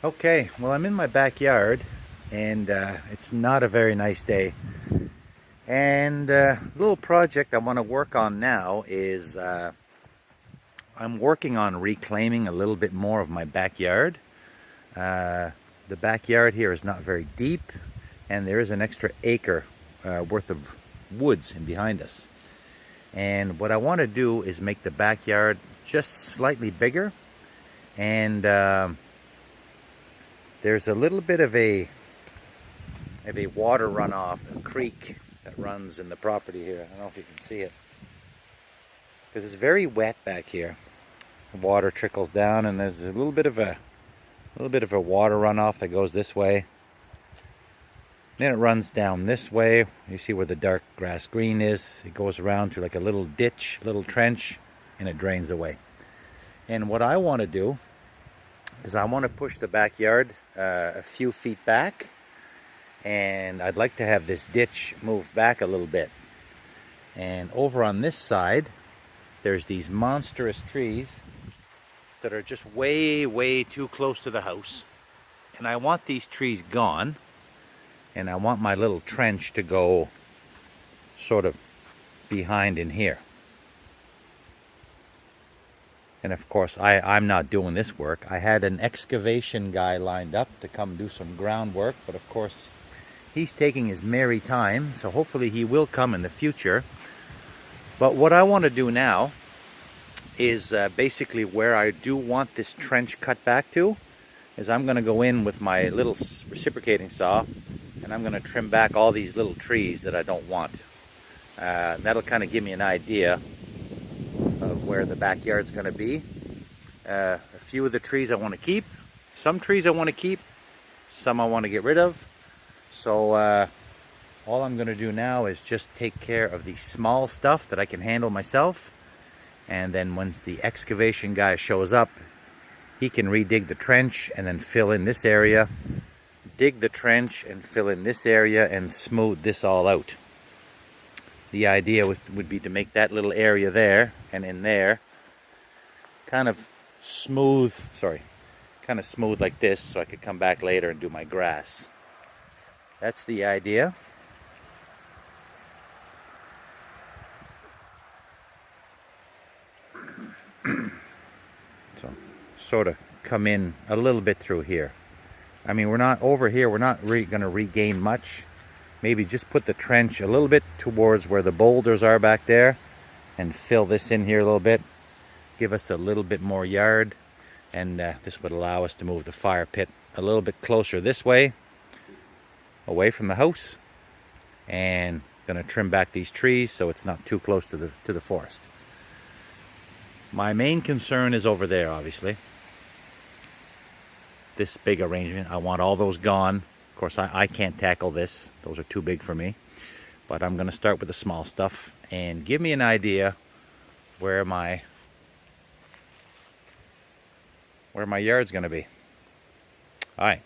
Okay, well, I'm in my backyard and it's not a very nice day. And the little project I want to work on now is I'm working on reclaiming a little bit more of my backyard. Uh, the backyard here is not very deep, and there is an extra acre worth of woods in behind us. And what I want to do is make the backyard just slightly bigger. And there's a little bit of a water runoff, a creek that runs in the property here. I don't know if you can see it, because it's very wet back here. The water trickles down, and there's a little bit of a water runoff that goes this way. Then it runs down this way. You see where the dark grass green is. It goes around to like a little ditch, little trench, and it drains away. And what I want to do is I want to push the backyard a few feet back, and I'd like to have this ditch move back a little bit. And over on this side, there's these monstrous trees that are just way, way too close to the house. And I want these trees gone, and I want my little trench to go sort of behind in here. And of course, I'm not doing this work. I had an excavation guy lined up to come do some groundwork, but of course, he's taking his merry time, so hopefully he will come in the future. But what I want to do now is basically where I do want this trench cut back to, is I'm going to go in with my little reciprocating saw, and I'm going to trim back all these little trees that I don't want. That'll kind of give me an idea of where the backyard's going to be. A few of the trees I want to keep. Some trees I want to keep. Some I want to get rid of. So all I'm going to do now is just take care of the small stuff that I can handle myself. And then once the excavation guy shows up, he can redig the trench and then fill in this area. Dig the trench and fill in this area and smooth this all out. The idea would be to make that little area there and in there kind of smooth like this, so I could come back later and do my grass. That's the idea. So sort of come in a little bit through here. I mean, we're not over here, we're not really going to regain much. Maybe just put the trench a little bit towards where the boulders are back there and fill this in here a little bit. Give us a little bit more yard, and this would allow us to move the fire pit a little bit closer this way, away from the house, and going to trim back these trees so it's not too close to the forest. My main concern is over there, obviously. This big arrangement, I want all those gone. Of course, I can't tackle this. Those are too big for me. But I'm going to start with the small stuff and give me an idea where my yard's going to be. All right.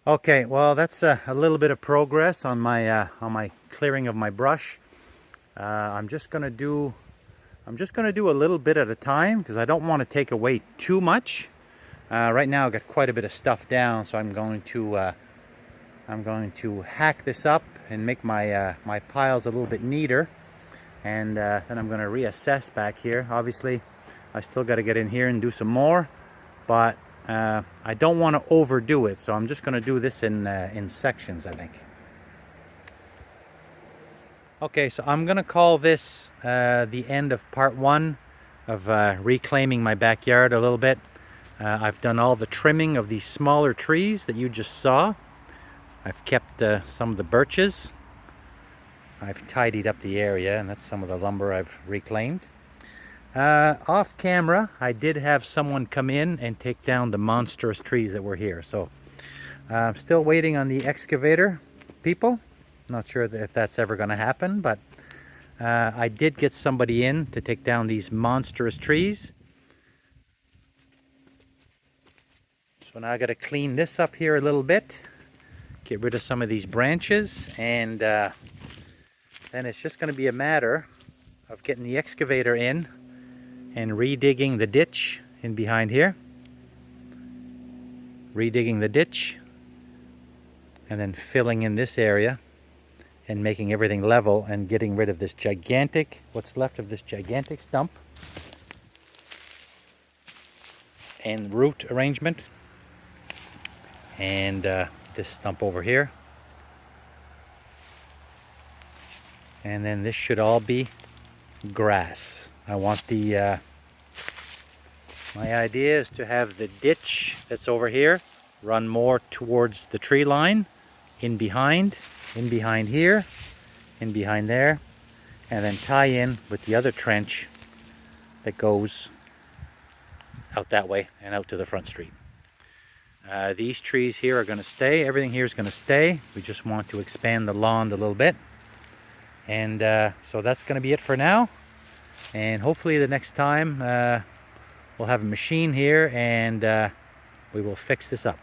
Okay, well that's a little bit of progress on my clearing of my brush. I'm just gonna do a little bit at a time because I don't want to take away too much. Right now I've got quite a bit of stuff down, so I'm going to hack this up and make my my piles a little bit neater, and then I'm going to reassess back here. Obviously, I still got to get in here and do some more, but I don't want to overdo it, so I'm just going to do this in sections, I think. Okay, so I'm going to call this the end of part one of reclaiming my backyard a little bit. I've done all the trimming of these smaller trees that you just saw. I've kept some of the birches. I've tidied up the area, and that's some of the lumber I've reclaimed. Off camera, I did have someone come in and take down the monstrous trees that were here. So I'm still waiting on the excavator people. Not sure if that's ever going to happen, but I did get somebody in to take down these monstrous trees. So now I got to clean this up here a little bit, get rid of some of these branches, and then it's just going to be a matter of getting the excavator in and redigging the ditch in behind here, redigging the ditch, and then filling in this area and making everything level and getting rid of this gigantic, what's left of this gigantic stump and root arrangement, and this stump over here, and then this should all be grass. I want the my idea is to have the ditch that's over here run more towards the tree line, in behind here, in behind there, and then tie in with the other trench that goes out that way and out to the front street. These trees here are going to stay. Everything here is going to stay. We just want to expand the lawn a little bit. And so that's going to be it for now. And hopefully the next time we'll have a machine here and we will fix this up.